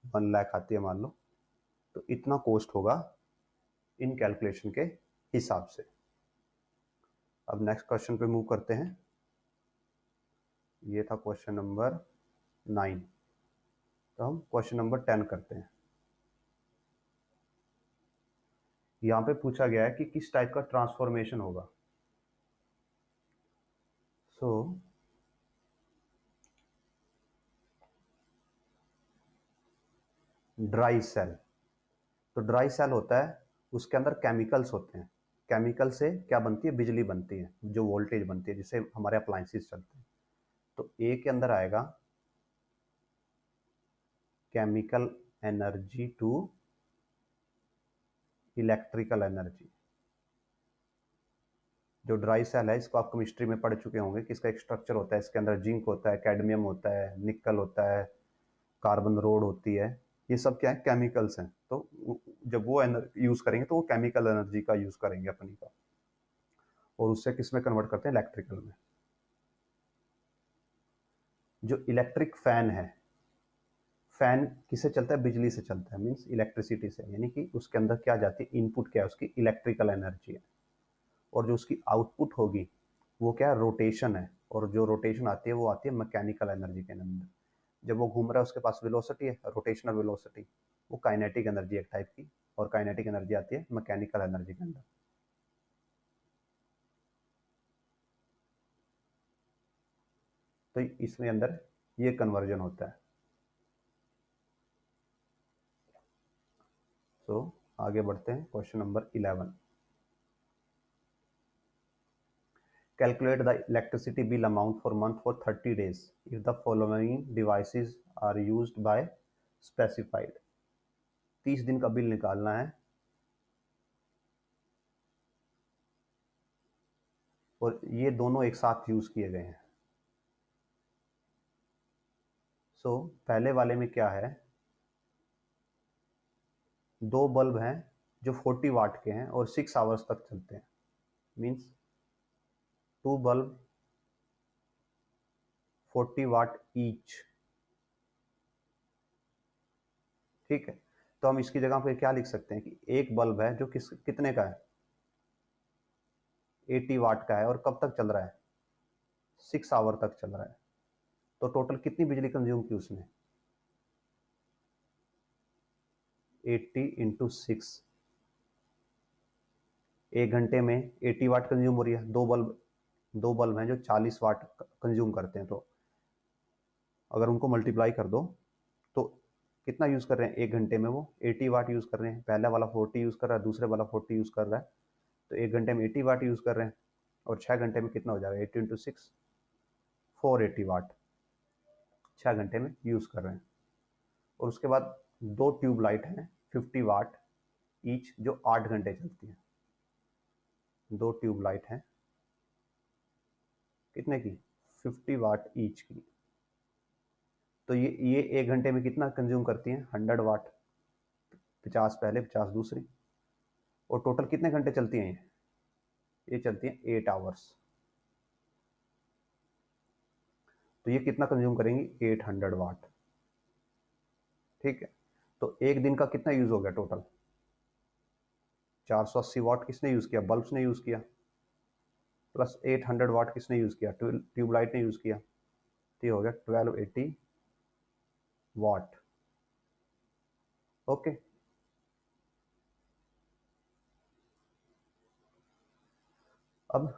1 लाख आती है मान लो, तो इतना कॉस्ट होगा इन कैलकुलेशन के हिसाब से। अब नेक्स्ट क्वेश्चन पे मूव करते हैं। ये था क्वेश्चन नंबर 9, तो हम क्वेश्चन नंबर 10 करते हैं। यहाँ पे पूछा गया है कि किस टाइप का ट्रांसफॉर्मेशन होगा। सो ड्राई सेल, तो ड्राई सेल होता है उसके अंदर केमिकल्स होते हैं, केमिकल से क्या बनती है, बिजली बनती है, जो वोल्टेज बनती है जिससे हमारे अप्लायंसेस चलते हैं। तो ए के अंदर आएगा chemical energy to electrical energy. जो ड्राई सेल है इसको आप केमिस्ट्री में पढ़ चुके होंगे कि इसका एक स्ट्रक्चर होता है, इसके अंदर जिंक होता है, कैडमियम होता है, निकल होता है, कार्बन रोड होती है, ये सब क्या है, केमिकल्स हैं। तो जब वो यूज करेंगे तो वो केमिकल एनर्जी का यूज करेंगे अपनी का, और उससे किस में कन्वर्ट करते हैं, इलेक्ट्रिकल में। जो इलेक्ट्रिक फैन है, फैन किससे चलता है, बिजली से चलता है, मीन्स इलेक्ट्रिसिटी से, यानी कि उसके अंदर क्या जाती है, इनपुट क्या है उसकी, इलेक्ट्रिकल एनर्जी है, और जो उसकी आउटपुट होगी वो क्या है, रोटेशन है, और जो रोटेशन आती है वो आती है मैकेनिकल एनर्जी के अंदर। जब वो घूम रहा है उसके पास वेलोसिटी है, रोटेशनल वेलोसिटी, वो काइनेटिक एनर्जी एक टाइप की, और काइनेटिक एनर्जी आती है मैकेनिकल एनर्जी के अंदर। तो इसमें अंदर ये कन्वर्जन होता है। तो आगे बढ़ते हैं, question number 11। Calculate the electricity bill amount for month for 30 days if the following devices are used by specified। 30 दिन का बिल निकालना है, और ये दोनों एक साथ यूज किए गए हैं। सो पहले वाले में क्या है, दो बल्ब हैं जो 40 वाट के हैं और 6 आवर्स तक चलते हैं, means two bulb 40 watt each. ठीक है, तो हम इसकी जगह पे क्या लिख सकते हैं कि एक बल्ब है जो कितने का है, 80 वाट का है, और कब तक चल रहा है, 6 आवर तक चल रहा है। तो टोटल कितनी बिजली कंज्यूम की उसने, 80 इंटू 6, एक घंटे में 80 वाट कंज्यूम हो रही है। दो बल्ब हैं जो 40 वाट कंज्यूम करते हैं, तो अगर उनको मल्टीप्लाई कर दो तो कितना यूज कर रहे हैं एक घंटे में, वो 80 वाट यूज कर रहे हैं। पहला वाला 40 यूज कर रहा है, दूसरे वाला 40 यूज कर रहा है, तो एक घंटे में 80 वाट यूज कर रहे हैं, और 6 घंटे में कितना हो जाएगा, 80 इंटू 6, 480 वाट 6 घंटे में यूज कर रहे हैं। और उसके बाद दो ट्यूब लाइट हैं 50 वाट ईच जो 8 घंटे चलती हैं। दो ट्यूब लाइट हैं कितने की, 50 वाट ईच की। तो ये एक घंटे में कितना कंज्यूम करती हैं, 100 वाट, 50 पहले 50 दूसरी, और टोटल कितने घंटे चलती हैं ये चलती हैं 8 आवर्स। तो ये कितना कंज्यूम करेंगी, 800 वाट। ठीक है, तो एक दिन का कितना यूज हो गया टोटल, 480 वाट किसने यूज किया, बल्ब्स ने यूज किया, प्लस 800 वाट किसने यूज किया, ट्यूबलाइट ने यूज किया, तो ये हो गया 1280 वाट। ओके, अब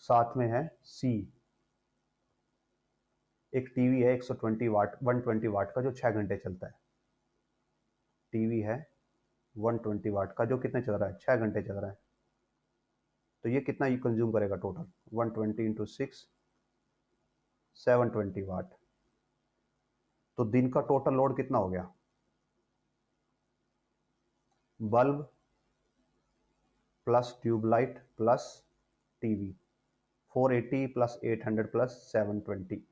साथ में है सी, एक टीवी है 120 वाट 120 वाट का जो 6 घंटे चलता है। टीवी है 120 वाट का जो कितने चल रहा है, 6 घंटे चल रहा है। तो ये कितना कंज्यूम करेगा टोटल, 120 इंटू 6, 720 वाट। तो दिन का टोटल लोड कितना हो गया, bulb plus tubelight plus TV, 480 plus 800 plus 720,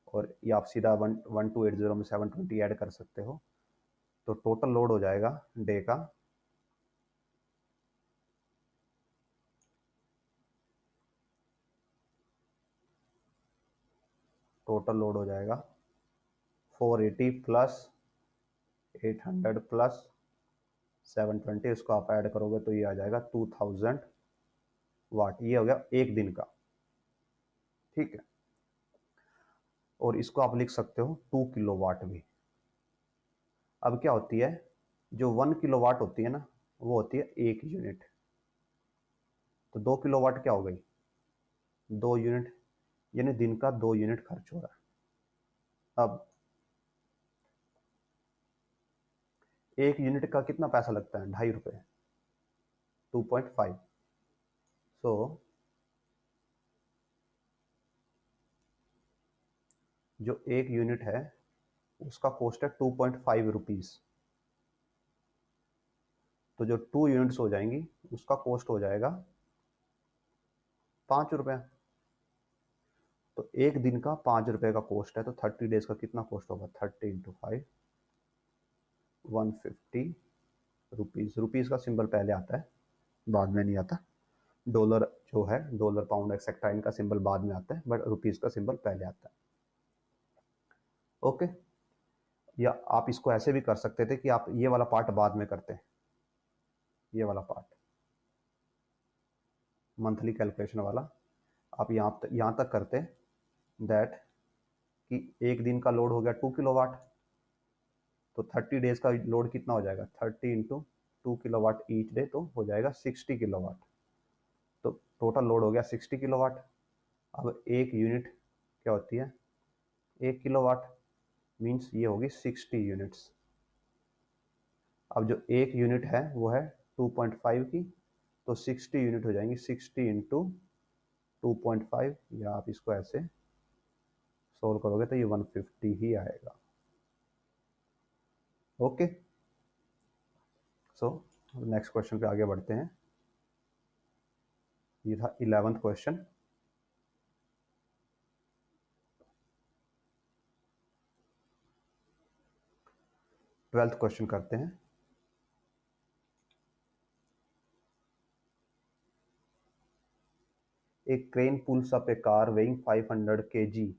और ये आप सीधा 1280 में 720 ऐड कर सकते हो। तो टोटल लोड हो जाएगा डे का, टोटल लोड हो जाएगा 480 प्लस 800 प्लस 720, इसको आप ऐड करोगे तो ये आ जाएगा 2000 वाट। ये हो गया एक दिन का। ठीक है, और इसको आप लिख सकते हो 2 किलो वाट भी। अब क्या होती है, जो 1 किलो वाट होती है ना, वो होती है 1 यूनिट। तो 2 किलो वाट क्या हो गई, 2 यूनिट, यानी दिन का 2 यूनिट खर्च हो रहा है। अब 1 यूनिट का कितना पैसा लगता है, 2.5 रुपये, 2.5। सो जो एक यूनिट है उसका कॉस्ट है 2.5 रुपीज़। तो जो 2 यूनिट्स हो जाएंगी उसका कॉस्ट हो जाएगा 5 रुपये। तो एक दिन का 5 रुपये का कॉस्ट है, तो 30 डेज का कितना कॉस्ट होगा? 30 इंटू 5, 150 रुपीज़। रुपीज़ का सिंबल पहले आता है, बाद में नहीं आता। डॉलर जो है, डॉलर पाउंड एक्सेट्रा, इनका सिंबल बाद में आता है, बट रुपीज़ का सिंबल पहले आता है। ओके। या आप इसको ऐसे भी कर सकते थे कि आप ये वाला पार्ट बाद में करते हैं, ये वाला पार्ट मंथली कैलकुलेशन वाला आप यहाँ तक करते दैट कि एक दिन का लोड हो गया 2 किलोवाट, तो 30 डेज का लोड कितना हो जाएगा? 30 इंटू 2 किलोवाट ईच डे, तो हो जाएगा 60 किलोवाट। तो टोटल लोड हो गया 60 किलोवाट। अब एक यूनिट क्या होती है? 1 किलोवाट, मीन्स ये होगी 60 यूनिट्स। अब जो एक यूनिट है वो है 2.5 की, तो 60 यूनिट हो जाएंगी 60 इंटू 2.5, या आप इसको ऐसे सोल्व करोगे तो ये 150 ही आएगा। ओके। सो नेक्स्ट क्वेश्चन पे आगे बढ़ते हैं। ये था 11th क्वेश्चन। ट्वेल्थ क्वेश्चन करते हैं। A crane pulls up a car weighing 500 kg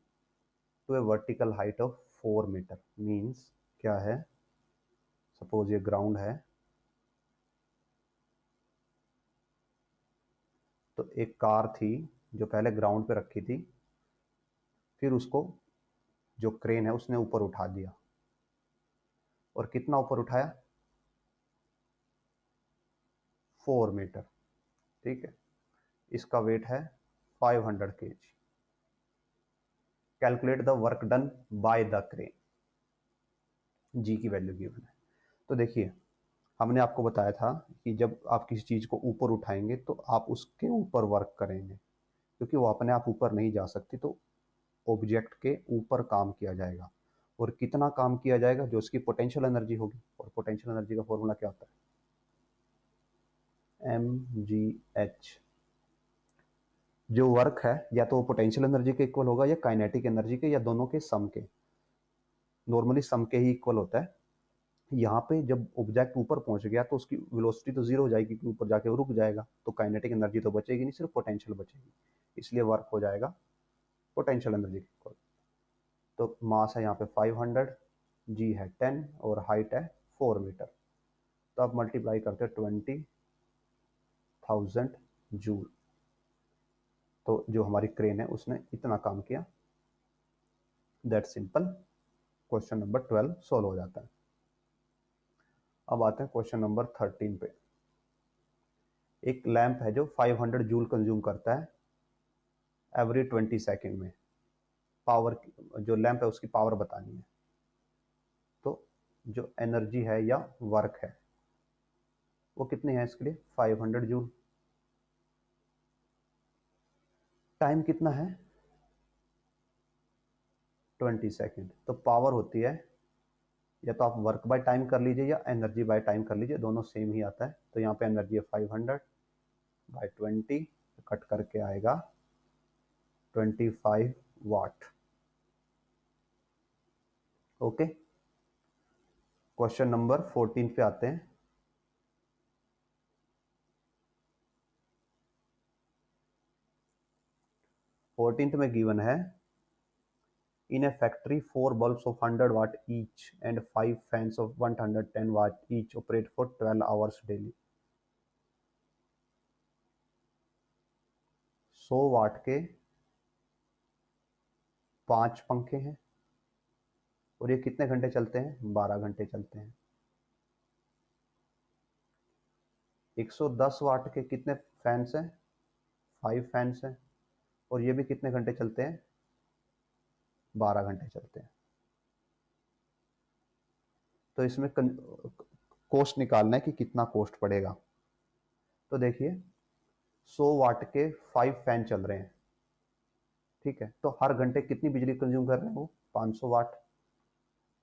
to a vertical height of 4 metre. Means क्या है? सपोज ये ग्राउंड है, तो एक कार थी जो पहले ग्राउंड पे रखी थी, फिर उसको जो क्रेन है उसने ऊपर उठा दिया। और कितना ऊपर उठाया? 4 मीटर। ठीक है। इसका वेट है 500 kg। Calculate the work done by the crane. G की वैल्यू गिवन है। तो देखिए, हमने आपको बताया था कि जब आप किसी चीज़ को ऊपर उठाएंगे तो आप उसके ऊपर वर्क करेंगे, क्योंकि वो अपने आप ऊपर नहीं जा सकती, तो ऑब्जेक्ट के ऊपर काम किया जाएगा। और कितना काम किया जाएगा? जो उसकी पोटेंशियल एनर्जी होगी। और पोटेंशियल एनर्जी का फॉर्मूला क्या होता है? mgh। जो वर्क है या तो वो पोटेंशियल एनर्जी के इक्वल होगा या काइनेटिक एनर्जी के, या दोनों के सम के। नॉर्मली सम के ही इक्वल होता है। यहाँ पे जब ऑब्जेक्ट ऊपर पहुंच गया तो उसकी वेलोसिटी तो जीरो हो जाएगी, क्योंकि ऊपर जाके वो रुक जाएगा, तो काइनेटिक एनर्जी तो बचेगी नहीं, सिर्फ पोटेंशियल बचेगी। इसलिए वर्क हो जाएगा पोटेंशियल एनर्जी के इक्वल। तो मास है यहाँ पे 500, जी है 10 और हाइट है 4 मीटर। तो आप मल्टीप्लाई करते हैं 20,000 जूल। तो जो हमारी क्रेन है उसने इतना काम किया। That simple. Question number 12 solve हो जाता है। अब आते हैं क्वेश्चन नंबर 13 पे। एक लैंप है जो 500 जूल कंज्यूम करता है एवरी 20 सेकेंड में। पावर, जो लैंप है उसकी पावर बतानी है। तो जो एनर्जी है या वर्क है वो कितनी है इसके लिए? 500 जूल। टाइम कितना है? 20 सेकेंड। तो पावर होती है, या तो आप वर्क बाय टाइम कर लीजिए या एनर्जी बाय टाइम कर लीजिए, दोनों सेम ही आता है। तो यहाँ पे एनर्जी है 500 बाय 20, कट करके आएगा 25 वाट। ओके। क्वेश्चन नंबर 14 पे आते हैं। फोर्टींथ में गिवन है, इन ए factory 4 bulbs of 100 watt each and 5 fans of 110 watt each operate for 12 hours daily। 100 वाट के 5 पंखे हैं और ये कितने घंटे चलते हैं? 12 घंटे चलते हैं। 110 वाट के कितने फैंस हैं? 5 फैंस हैं और ये भी कितने घंटे चलते हैं? 12 घंटे चलते हैं। तो इसमें कॉस्ट निकालना है कि कितना कॉस्ट पड़ेगा। तो देखिए, 100 वाट के 5 फैन चल रहे हैं, ठीक है, तो हर घंटे कितनी बिजली कंज्यूम कर रहे हैं वो 500 वाट,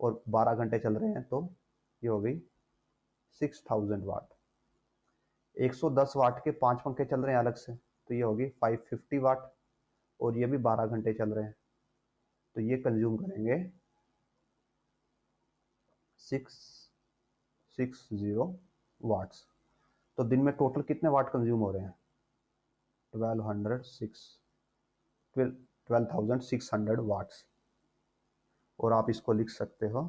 और 12 घंटे चल रहे हैं तो ये हो गई 6000 वाट। 110 वाट के 5 पंखे चल रहे हैं अलग से, तो ये होगी 550 वाट, और ये भी 12 घंटे चल रहे हैं, तो ये कंज्यूम करेंगे 660 वाट्स। तो दिन में टोटल कितने वाट कंज्यूम हो रहे हैं? 12,600 और आप इसको लिख सकते हो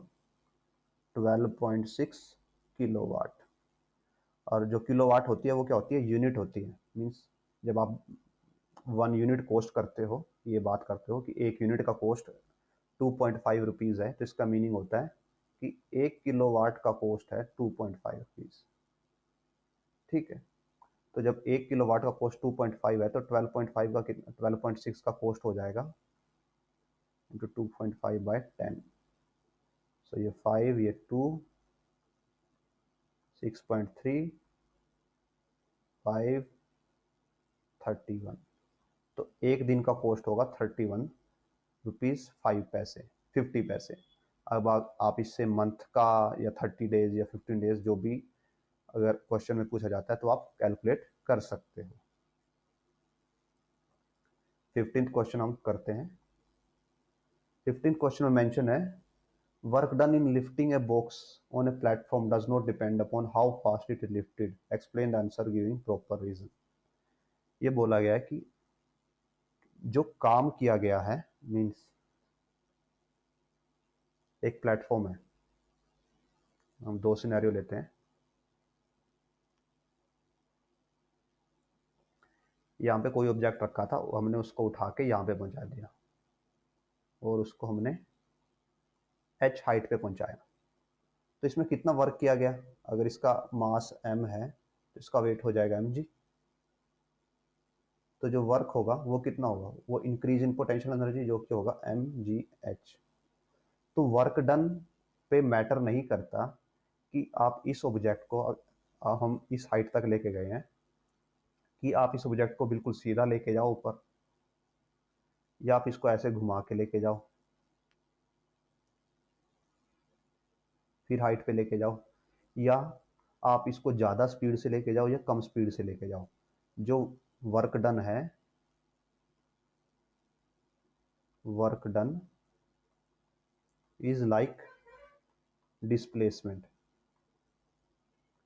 12.6 किलोवाट। और जो किलोवाट होती है वो क्या होती है? यूनिट होती है। मीन्स जब आप 1 यूनिट कॉस्ट करते हो, ये बात करते हो कि 1 यूनिट का कॉस्ट 2.5 रुपीज़ है, तो इसका मीनिंग होता है कि 1 किलोवाट का कॉस्ट है 2.5 रुपीज़, ठीक है। तो जब 1 किलोवाट का कॉस्ट 2.5 है, तो 12.5 का कितना, 12.6 का कॉस्ट हो जाएगा इंटू 2.5/10। सो ये 5, ये 2, 6.3, 5, 31। तो एक दिन का कॉस्ट होगा 31 रुपीज़ 5 पैसे, 50 पैसे। अब आप इससे मंथ का या 30 डेज या 15 डेज जो भी अगर क्वेश्चन में पूछा जाता है तो आप कैलकुलेट कर सकते हो। 15th क्वेश्चन हम करते हैं। 15th क्वेश्चन में मेंशन है work done in lifting a box on a platform does not depend upon how fast it is lifted, explain the answer giving proper reason. ये बोला गया है कि जो काम किया गया है, मीन्स एक प्लेटफॉर्म है, हम दो सिनेरियो लेते हैं। यहाँ पे कोई ऑब्जेक्ट रखा था, हमने उसको उठा के यहाँ पे पहुंचा दिया और उसको हमने h हाइट पे पहुंचाया। तो इसमें कितना वर्क किया गया? अगर इसका मास m है तो इसका वेट हो जाएगा mg। तो जो वर्क होगा वो कितना होगा? वो इंक्रीज इन पोटेंशियल एनर्जी, जो कि होगा mgh। तो वर्क डन पे मैटर नहीं करता कि आप इस ऑब्जेक्ट को हम इस हाइट तक लेके गए हैं, कि आप इस ऑब्जेक्ट को बिल्कुल सीधा लेके जाओ ऊपर, या आप इसको ऐसे घुमा के लेके जाओ फिर हाइट पे लेके जाओ, या आप इसको ज़्यादा स्पीड से लेके जाओ या कम स्पीड से लेके जाओ। जो वर्क डन है, work done is like displacement.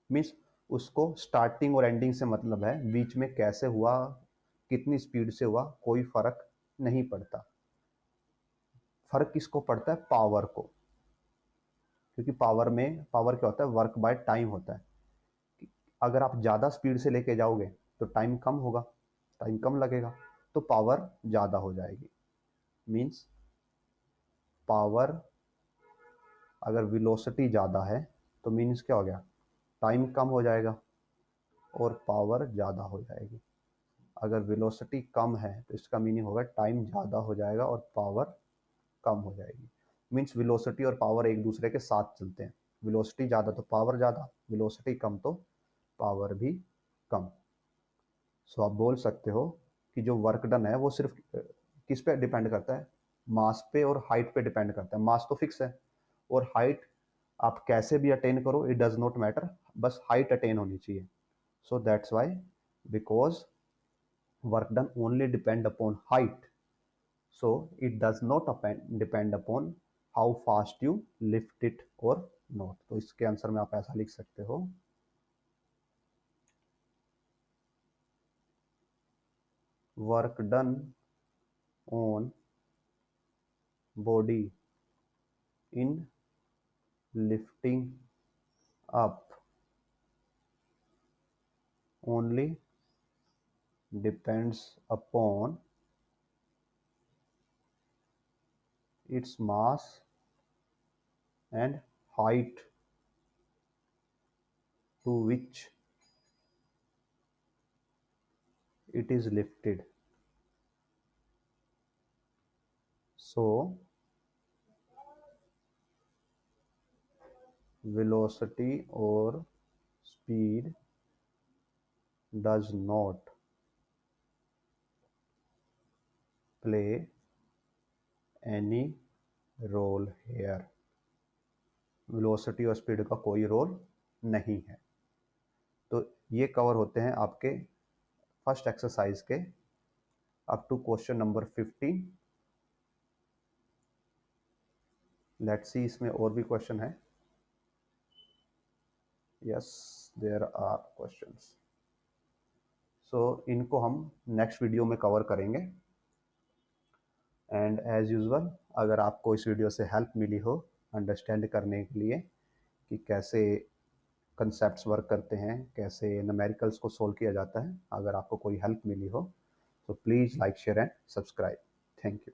Means उसको स्टार्टिंग और एंडिंग से मतलब है, बीच में कैसे हुआ, कितनी स्पीड से हुआ, कोई फर्क नहीं पड़ता। फर्क किसको पड़ता है? पावर को। क्योंकि पावर क्या होता है? वर्क बाय टाइम होता है। अगर आप ज़्यादा स्पीड से लेके जाओगे तो टाइम कम होगा, टाइम कम लगेगा, तो पावर ज़्यादा हो जाएगी। मीन्स पावर, अगर वेलोसिटी ज़्यादा है तो मीन्स क्या हो गया? टाइम कम हो जाएगा और पावर ज़्यादा हो जाएगी। अगर वेलोसिटी कम है तो इसका मीनिंग होगा टाइम ज़्यादा हो जाएगा और पावर कम हो जाएगी। मीन्स वेलोसिटी और पावर एक दूसरे के साथ चलते हैं। वेलोसिटी ज़्यादा तो पावर ज़्यादा, वेलोसिटी कम तो पावर भी कम। सो आप बोल सकते हो कि जो वर्क डन है वो सिर्फ किस पे डिपेंड करता है? मास पे और हाइट पे डिपेंड करता है। मास तो फिक्स है, और हाइट आप कैसे भी अटेन करो, इट डज नॉट मैटर, बस हाइट अटेन होनी चाहिए। So that's why, because work done only depend upon height, so it does not depend upon how fast you lift it or not। तो इसके answer में आप ऐसा लिख सकते हो work done on body in lifting up only depends upon its mass and height to which it is lifted। So velocity or speed does not play any role here, velocity और speed का कोई role नहीं है। तो ये cover होते हैं आपके फर्स्ट एक्सरसाइज के up to question number 15। Let's see इसमें और भी क्वेश्चन है। Yes, there are questions. So इनको हम नेक्स्ट वीडियो में कवर करेंगे। एंड एज यूजुअल, अगर आपको इस वीडियो से हेल्प मिली हो अंडरस्टैंड करने के लिए कि कैसे कंसेप्ट्स वर्क करते हैं, कैसे न्यूमेरिकल्स को सोल्व किया जाता है, अगर आपको कोई हेल्प मिली हो तो please like, share and subscribe. Thank you.